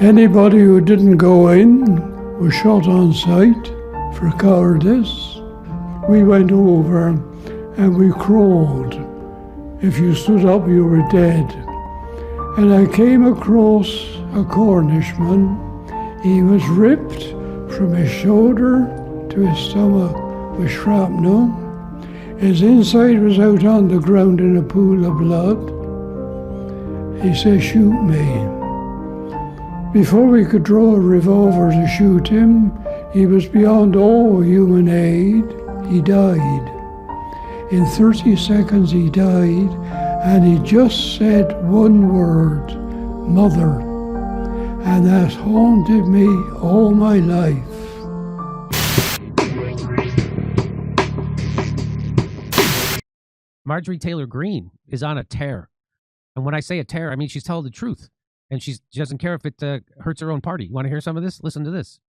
Anybody who didn't go in was shot on sight for cowardice. We went over and we crawled. If you stood up, you were dead. And I came across a Cornishman. He was ripped from his shoulder to his stomach with shrapnel. His inside was out on the ground in a pool of blood. He said, "Shoot me." Before we could draw a revolver to shoot him, he was beyond all human aid. He died. In 30 seconds he died, and he just said one word, "Mother." And that haunted me all my life. Marjorie Taylor Greene is on a tear. And when I say a tear, I mean she's telling the truth. And she doesn't care if it hurts her own party. You want to hear some of this? Listen to this.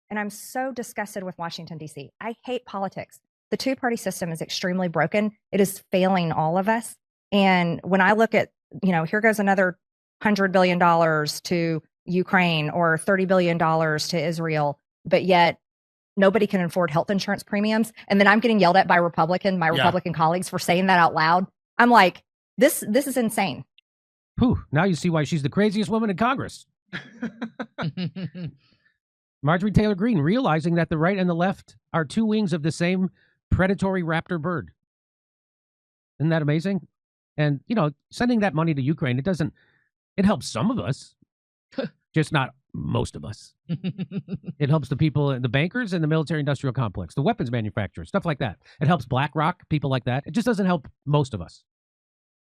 And I'm so disgusted with Washington, D.C. I hate politics. The two-party system is extremely broken. It is failing all of us. And when I look at, here goes another $100 billion to Ukraine or $30 billion to Israel, but yet nobody can afford health insurance premiums. And then I'm getting yelled at by my Republican colleagues for saying that out loud. I'm like, this is insane. Whew, now you see why she's the craziest woman in Congress. Marjorie Taylor Greene, realizing that the right and the left are two wings of the same predatory raptor bird. Isn't that amazing? And, sending that money to Ukraine, it helps some of us, just not most of us. It helps the people, the bankers and the military industrial complex, the weapons manufacturers, stuff like that. It helps BlackRock, people like that. It just doesn't help most of us.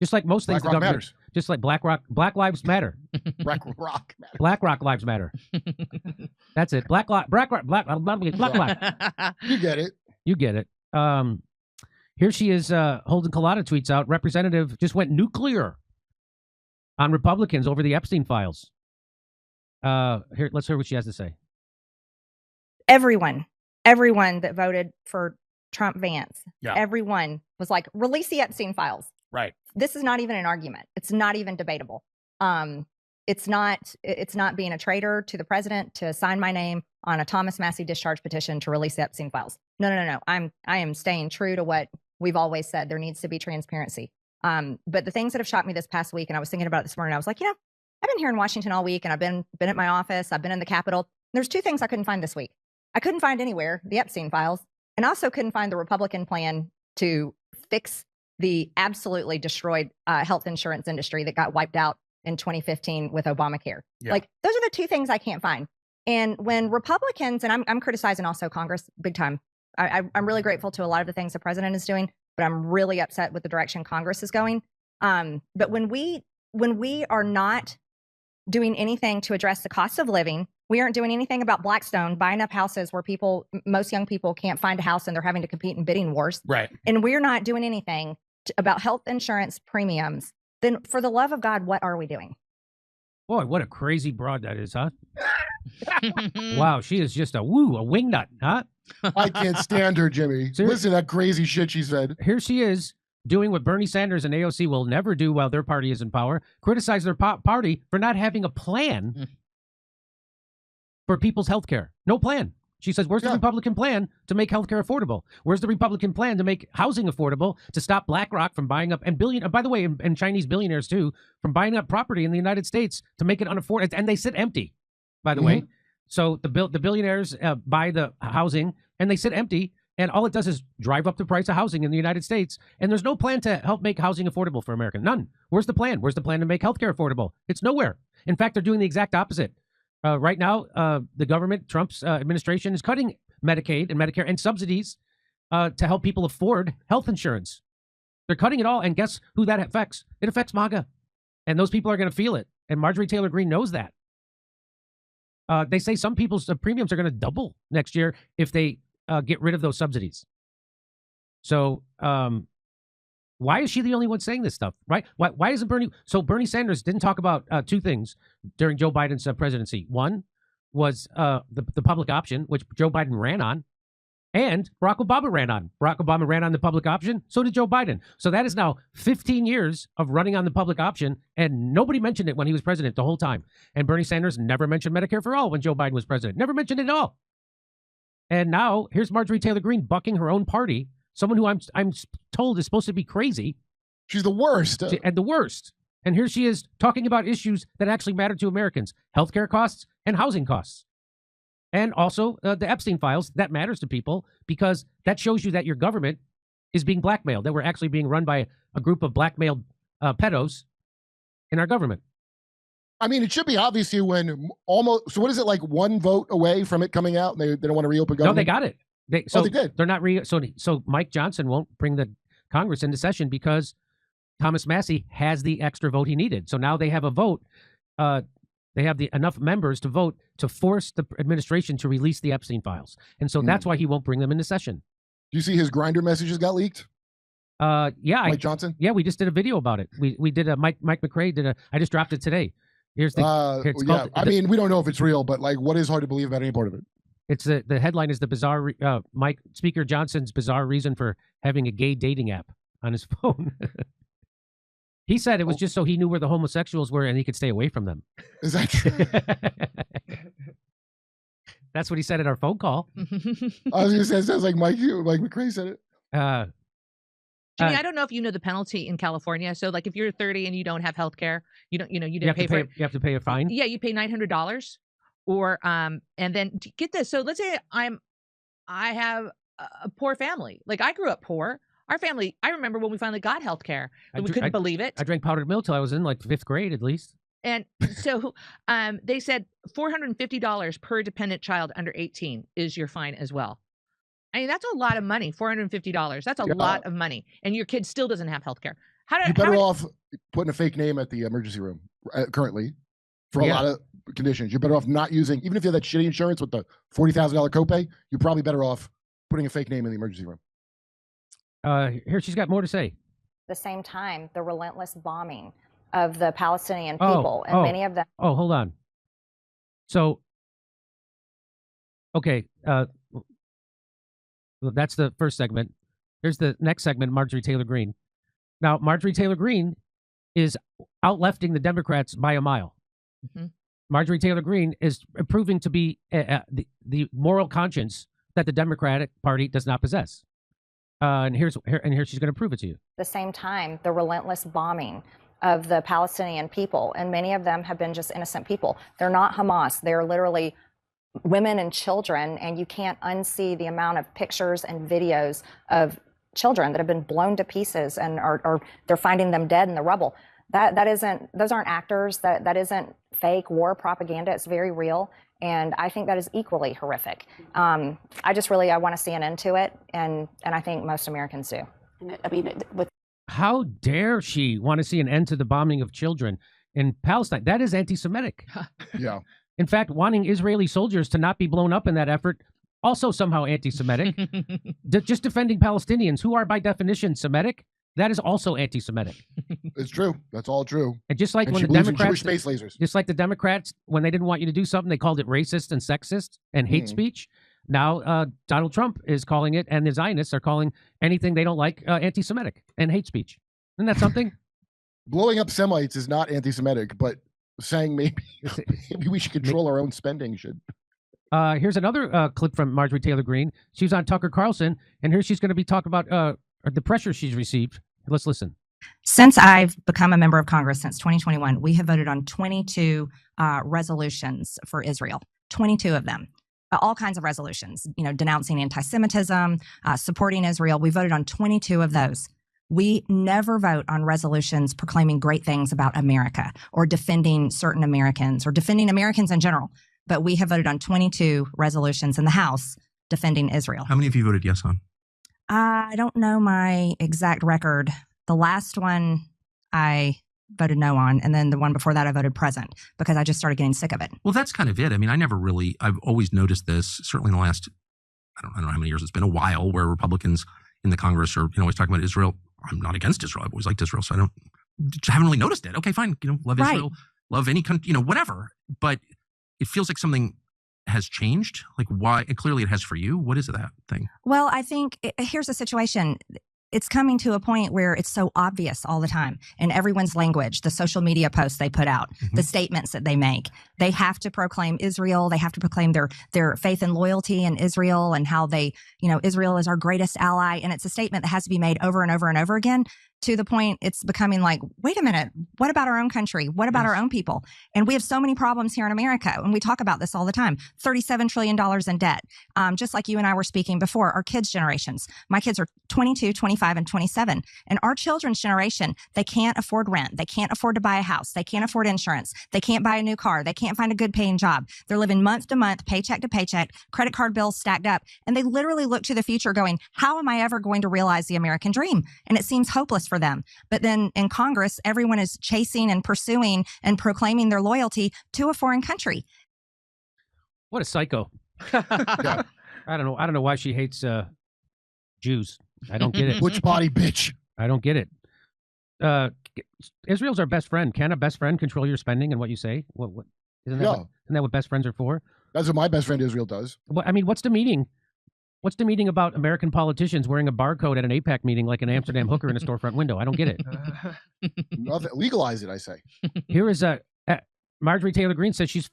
Just like most things, the government matters. Just like Black Lives Matter. Black Rock Lives Matter. That's it. Black. You get it. You get it. Here she is holding Collada tweets out. Representative just went nuclear on Republicans over the Epstein files. Here, let's hear what she has to say. Everyone that voted for Trump Vance, everyone was like, release the Epstein files. Right. This is not even an argument. It's not even debatable. It's not being a traitor to the president to sign my name on a Thomas Massie discharge petition to release the Epstein files. No. I am staying true to what we've always said. There needs to be transparency. But the things that have shocked me this past week, and I was thinking about it this morning, I was like, I've been here in Washington all week, and I've been at my office. I've been in the Capitol. There's two things I couldn't find this week. I couldn't find anywhere the Epstein files, and I also couldn't find the Republican plan to fix the absolutely destroyed health insurance industry that got wiped out in 2015 with Obamacare. Yeah. Like, those are the two things I can't find. And when Republicans, and I'm criticizing also Congress big time. I'm really grateful to a lot of the things the president is doing, but I'm really upset with the direction Congress is going. But when we are not doing anything to address the cost of living, we aren't doing anything about Blackstone buying up houses where most young people can't find a house and they're having to compete in bidding wars. Right. And we're not doing anything about health insurance premiums, then for the love of God, what are we doing? Boy, what a crazy broad that is, huh? Wow, she is just a wingnut, huh? I can't stand her, Jimmy. Seriously? Listen to that crazy shit she said. Here she is doing what Bernie Sanders and AOC will never do while their party is in power, criticize their party for not having a plan for people's health care. No plan. She says, where's the Republican plan to make healthcare affordable? Where's the Republican plan to make housing affordable, to stop BlackRock from buying up, and by the way, and Chinese billionaires too, from buying up property in the United States to make it unaffordable? And they sit empty, by the way. So the billionaires buy the housing and they sit empty, and all it does is drive up the price of housing in the United States. And there's no plan to help make housing affordable for Americans. None. Where's the plan? Where's the plan to make healthcare affordable? It's nowhere. In fact, they're doing the exact opposite. Right now, the government, Trump's administration, is cutting Medicaid and Medicare and subsidies to help people afford health insurance. They're cutting it all, and guess who that affects? It affects MAGA, and those people are going to feel it. And Marjorie Taylor Greene knows that. They say some people's premiums are going to double next year if they get rid of those subsidies. So why is she the only one saying this stuff, right? Why isn't Bernie? So Bernie Sanders didn't talk about two things during Joe Biden's presidency. One was the public option, which Joe Biden ran on. And Barack Obama ran on. Barack Obama ran on the public option. So did Joe Biden. So that is now 15 years of running on the public option, and nobody mentioned it when he was president the whole time. And Bernie Sanders never mentioned Medicare for all when Joe Biden was president. Never mentioned it at all. And now here's Marjorie Taylor Greene bucking her own party, someone who I'm told is supposed to be crazy. She's the worst. And the worst. And here she is talking about issues that actually matter to Americans: healthcare costs and housing costs. And also the Epstein files. That matters to people because that shows you that your government is being blackmailed, that we're actually being run by a group of blackmailed pedos in our government. I mean, it should be obvious to you when almost, so what is it, like one vote away from it coming out? And they don't want to reopen government? No, they got it. They did. They're not so Mike Johnson won't bring the Congress into session because Thomas Massie has the extra vote he needed. So now they have a vote. They have enough members to vote to force the administration to release the Epstein files. And so that's why he won't bring them into session. Do you see his Grindr messages got leaked? Yeah. Mike Johnson? Yeah, we just did a video about it. We did a Mike McRae did I just dropped it today. Here's the I mean, we don't know if it's real, but like, what is hard to believe about any part of it? It's the headline is the bizarre Speaker Johnson's bizarre reason for having a gay dating app on his phone. He said it was just so he knew where the homosexuals were and he could stay away from them. Is that true? That's what he said at our phone call. I was going to say, it sounds like Mike McRae said it. Jimmy, I don't know if you know the penalty in California. So, like, if you're 30 and you don't have health care, you didn't pay for it. You have to pay a fine. Yeah, you pay $900. Or and then get this. So let's say I have a poor family. Like, I grew up poor. Our family, I remember when we finally got health care, and we couldn't believe it. I drank powdered milk till I was in like 5th grade at least. And so they said $450 per dependent child under 18 is your fine as well. I mean, that's a lot of money, $450. That's a lot of money. And your kid still doesn't have health care. You're better off putting a fake name at the emergency room currently for a lot of conditions. You're better off not using, even if you have that shitty insurance with the $40,000 copay, you're probably better off putting a fake name in the emergency room. Here, she's got more to say. At the same time, the relentless bombing of the Palestinian people, and many of them. Oh, hold on. So, okay, well, that's the first segment. Here's the next segment, Marjorie Taylor Greene. Now, Marjorie Taylor Greene is out-lefting the Democrats by a mile. Mm-hmm. Marjorie Taylor Greene is proving to be the moral conscience that the Democratic Party does not possess. And here she's going to prove it to you. At the same time, the relentless bombing of the Palestinian people, and many of them have been just innocent people. They're not Hamas. They're literally women and children, and you can't unsee the amount of pictures and videos of children that have been blown to pieces and or they're finding them dead in the rubble. Those aren't actors. That isn't fake war propaganda. It's very real. And I think that is equally horrific. I want to see an end to it, and I think most Americans do. I mean, how dare she want to see an end to the bombing of children in Palestine? That is anti-Semitic. Yeah. In fact, wanting Israeli soldiers to not be blown up in that effort, also somehow anti-Semitic. Just defending Palestinians, who are by definition Semitic, that is also anti-Semitic. It's true. That's all true. And just like when the Democrats, space lasers. Just like the Democrats, when they didn't want you to do something, they called it racist and sexist and hate speech. Now Donald Trump is calling it, and the Zionists are calling anything they don't like anti-Semitic and hate speech. Isn't that something? Blowing up Semites is not anti-Semitic, but saying maybe we should control our own spending should. Here's another clip from Marjorie Taylor Greene. She was on Tucker Carlson, and here she's going to be talking about the pressure she's received. Let's listen. Since I've become a member of Congress since 2021, we have voted on 22 resolutions for Israel, 22 of them. All kinds of resolutions, denouncing anti-Semitism, supporting Israel. We voted on 22 of those. We never vote on resolutions proclaiming great things about America or defending certain Americans or defending Americans in general. But we have voted on 22 resolutions in the House defending Israel. How many of you voted yes on? I don't know my exact record. The last one I voted no on, and then the one before that I voted present because I just started getting sick of it. Well, that's kind of it. I mean, I've always noticed this, certainly in the last, I don't know how many years, it's been a while, where Republicans in the Congress are, always talking about Israel. I'm not against Israel. I've always liked Israel, so I haven't really noticed it. Okay, fine. Love Israel, love any country, whatever. But it feels like something has changed? Like why? And clearly it has for you. What is that thing? Well, I think here's the situation. It's coming to a point where it's so obvious all the time in everyone's language, the social media posts they put out, the statements that they make. They have to proclaim Israel. They have to proclaim their faith and loyalty in Israel and how they, Israel is our greatest ally. And it's a statement that has to be made over and over and over again, to the point it's becoming like, wait a minute, what about our own country? What about our own people? And we have so many problems here in America. And we talk about this all the time. $37 trillion in debt. Just like you and I were speaking before, our kids' generations. My kids are 22, 25, and 27. And our children's generation, they can't afford rent. They can't afford to buy a house. They can't afford insurance. They can't buy a new car. They can't find a good paying job. They're living month to month, paycheck to paycheck, credit card bills stacked up. And they literally look to the future going, how am I ever going to realize the American dream? And it seems hopeless for them. But then in Congress, everyone is chasing and pursuing and proclaiming their loyalty to a foreign country. What a psycho. Yeah. I don't know why she hates Jews. I don't get it. Butch body bitch. I don't get it. Israel's our best friend. Can a best friend control your spending and what you say? What isn't that what best friends are for? That's what my best friend Israel does. I mean, what's the meeting? What's the meeting about American politicians wearing a barcode at an AIPAC meeting like an Amsterdam hooker in a storefront window? I don't get it. Nothing. Legalize it, I say. Here is Marjorie Taylor Greene says she's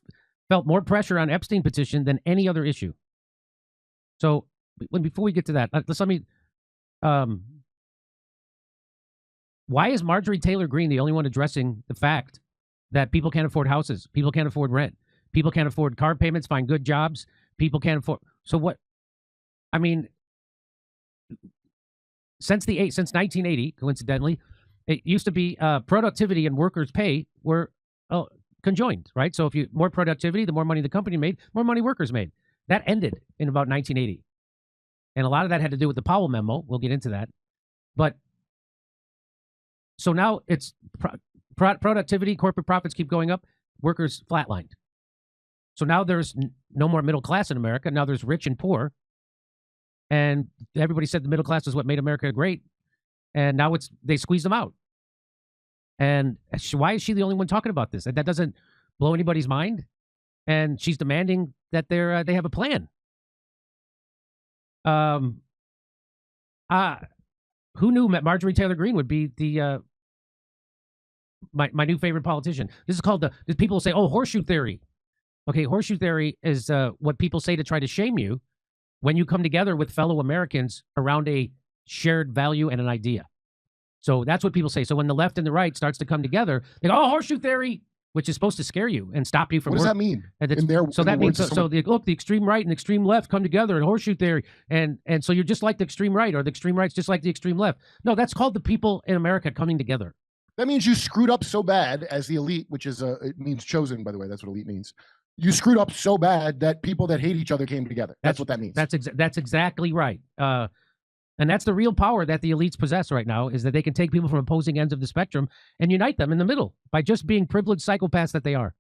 felt more pressure on Epstein petition than any other issue. So before we get to that, let me. Why is Marjorie Taylor Greene the only one addressing the fact that people can't afford houses, people can't afford rent, people can't afford car payments, find good jobs, people can't afford? So what? I mean, since 1980, coincidentally, it used to be productivity and workers' pay were conjoined, right? So if you more productivity, the more money the company made, more money workers made. That ended in about 1980, and a lot of that had to do with the Powell memo. We'll get into that, but so now it's productivity, corporate profits keep going up, workers flatlined. So now there's no more middle class in America. Now there's rich and poor. And everybody said the middle class is what made America great. And now they squeezed them out. And why is she the only one talking about this? That doesn't blow anybody's mind. And she's demanding that they have a plan. Who knew Marjorie Taylor Greene would be the my new favorite politician? This is called people say, oh, horseshoe theory. Okay, horseshoe theory is what people say to try to shame you when you come together with fellow Americans around a shared value and an idea. So that's what people say. So when the left and the right starts to come together, they go, oh, horseshoe theory, which is supposed to scare you and stop you from. What does that mean? The extreme right and extreme left come together in horseshoe theory, and so you're just like the extreme right, or the extreme right's just like the extreme left. No, that's called the people in America coming together. That means you screwed up so bad as the elite, which is it means chosen, by the way. That's what elite means. You screwed up so bad that people that hate each other came together. That's what that means. That's exactly right. And that's the real power that the elites possess right now, is that they can take people from opposing ends of the spectrum and unite them in the middle by just being privileged psychopaths that they are.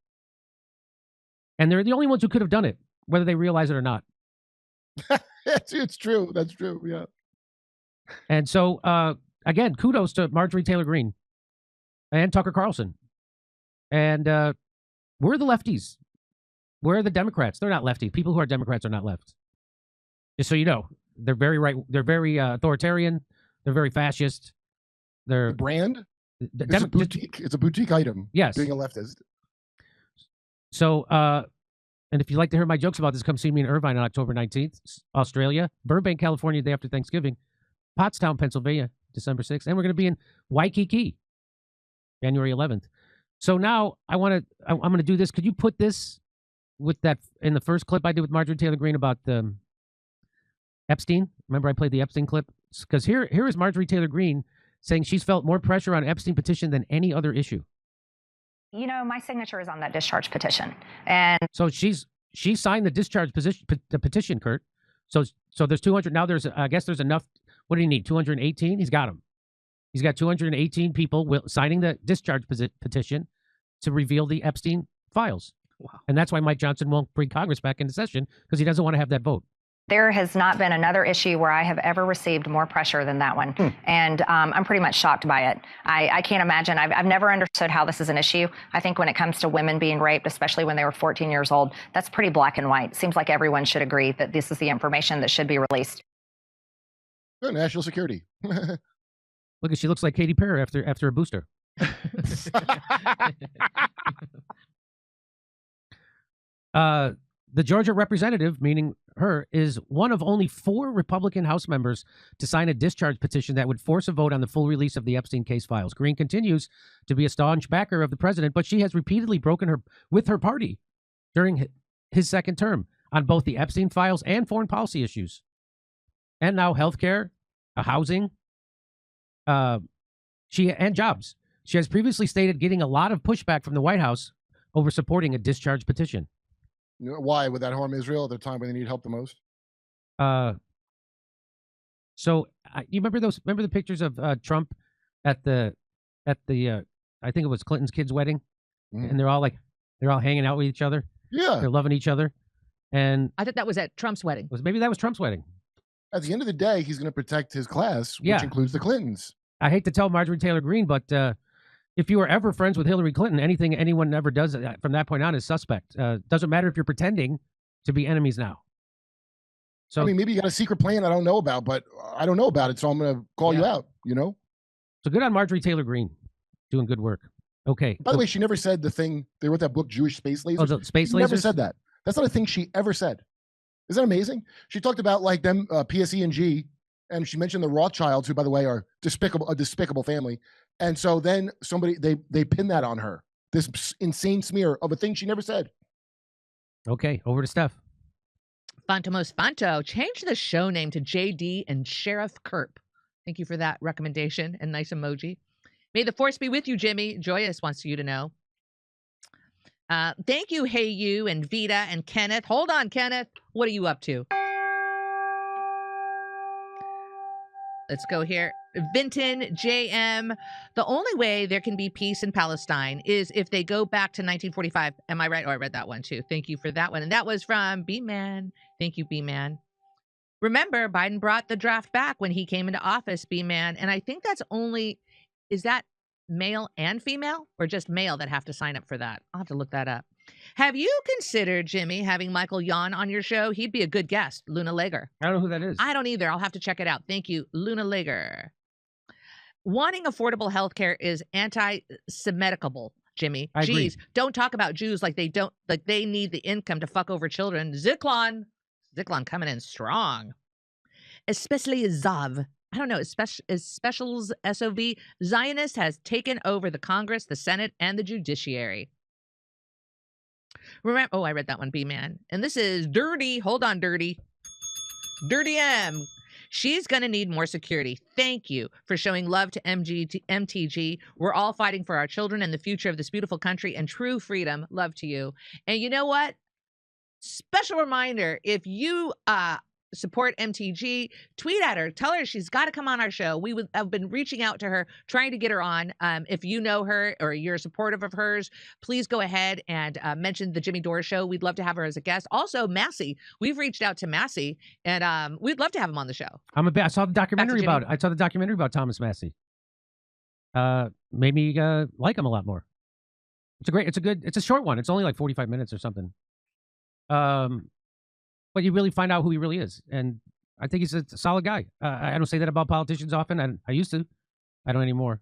And they're the only ones who could have done it, whether they realize it or not. It's true. That's true. Yeah. And so, again, kudos to Marjorie Taylor Greene and Tucker Carlson. And we're the lefties. We're the Democrats. They're not lefties. People who are Democrats are not left. Just so you know. They're very right. They're very authoritarian. They're very fascist. They're the brand. It's a boutique item. Yes, being a leftist. So, and if you'd like to hear my jokes about this, come see me in Irvine on October 19th, Australia, Burbank, California, the day after Thanksgiving, Pottstown, Pennsylvania, December 6th, and we're going to be in Waikiki, January 11th. So now I'm going to do this. Could you put this with that in the first clip I did with Marjorie Taylor Greene about the Epstein? Remember I played the Epstein clip? Because here is Marjorie Taylor Greene saying she's felt more pressure on Epstein petition than any other issue. You know, my signature is on that discharge petition. And so she signed the discharge petition, Kurt. So there's 200. Now I guess there's enough. What do you need? 218? He's got them. He's got 218 people signing the discharge petition to reveal the Epstein files. Wow. And that's why Mike Johnson won't bring Congress back into session, because he doesn't want to have that vote. There has not been another issue where I have ever received more pressure than that one. And I'm pretty much shocked by it. I can't imagine. I've never understood how this is an issue. I think when it comes to women being raped, especially when they were 14 years old, that's pretty black and white. It seems like everyone should agree that this is the information that should be released. Good, national security. Look, she looks like Katy Perry after a booster. The Georgia representative, meaning her, is one of only 4 Republican House members to sign a discharge petition that would force a vote on the full release of the Epstein case files. Green continues to be a staunch backer of the president, but she has repeatedly broken with her party during his second term on both the Epstein files and foreign policy issues. And now healthcare, housing, and jobs. She has previously stated getting a lot of pushback from the White House over supporting a discharge petition. Why would that harm Israel at the time when they need help the most? So you remember the pictures of Trump at the I think it was Clinton's kid's wedding, and they're all hanging out with each other. Yeah, they're loving each other. And I thought that was at Trump's wedding. Maybe that was Trump's wedding. At the end of the day, he's going to protect his class, which includes the Clintons. I hate to tell Marjorie Taylor Greene, but if you were ever friends with Hillary Clinton, anything anyone ever does from that point on is suspect. Doesn't matter if you're pretending to be enemies now. So I mean, maybe you got a secret plan I don't know about, but I don't know about it, so I'm going to call you out, So good on Marjorie Taylor Greene, doing good work. Okay. By the way, she never said the thing, they wrote that book, Jewish Space Lasers. Oh, the space lasers? Never said that. That's not a thing she ever said. Isn't that amazing? She talked about like them, PSE&G, and she mentioned the Rothschilds, who, by the way, are a despicable family. And so then they pin that on her, this insane smear of a thing she never said. Okay, over to Steph. Fantomos Fanto, change the show name to JD and Sheriff Kerp. Thank you for that recommendation and nice emoji. May the force be with you, Jimmy. Joyous wants you to know. Thank you, Hey You and Vita and Kenneth. Hold on, Kenneth. What are you up to? Let's go here. Vinton, JM. The only way there can be peace in Palestine is if they go back to 1945. Am I right? Oh, I read that one too. Thank you for that one. And that was from B-Man. Thank you, B-Man. Remember, Biden brought the draft back when he came into office, B-Man. And I think that's only, is that male and female or just male that have to sign up for that? I'll have to look that up. Have you considered, Jimmy, having Michael Yon on your show? He'd be a good guest. Luna Lager. I don't know who that is. I don't either. I'll have to check it out. Thank you, Luna Lager. Wanting affordable health care is anti-Semiticable, Jimmy. I agree. Jeez, don't talk about Jews like they need the income to fuck over children. Zyklon coming in strong. Especially Zav. I don't know, specials SOV. Zionist has taken over the Congress, the Senate, and the judiciary. Remember, oh, I read that one, B-Man. And this is Dirty. Hold on, Dirty. Dirty M. She's going to need more security. Thank you for showing love to MTG. We're all fighting for our children and the future of this beautiful country and true freedom. Love to you. And you know what? Special reminder, if you support MTG, tweet at her, tell her she's got to come on our show. We have been reaching out to her, trying to get her on. If you know her or you're supportive of hers, please go ahead and mention the Jimmy Dore show. We'd love to have her as a guest. Also, Massey, we've reached out to Massey, and we'd love to have him on the show. I saw the documentary about Thomas Massey. Made me like him a lot more. It's a short one. It's only like 45 minutes or something. But you really find out who he really is. And I think he's a solid guy. I don't say that about politicians often. I used to. I don't anymore.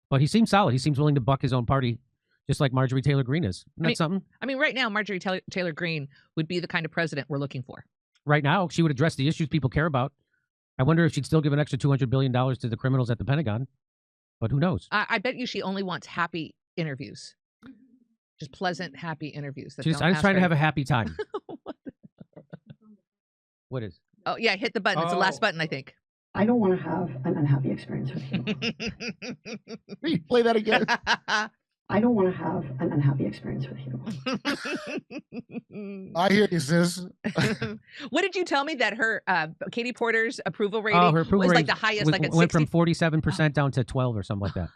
But he seems solid. He seems willing to buck his own party, just like Marjorie Taylor Greene is. Isn't that something? I mean, right now, Marjorie Taylor Greene would be the kind of president we're looking for. Right now, she would address the issues people care about. I wonder if she'd still give an extra $200 billion to the criminals at the Pentagon. But who knows? I bet you she only wants happy interviews. Just pleasant, happy interviews. I'm just trying to have a happy time. What is? Oh, yeah, hit the button. It's the last button, I think. I don't want to have an unhappy experience with you. Play that again. I don't want to have an unhappy experience with you. I hear you, sis. What did you tell me that her Katie Porter's approval rating her approval was rating like the highest, like at 60? Went from 47% down to 12 or something like that.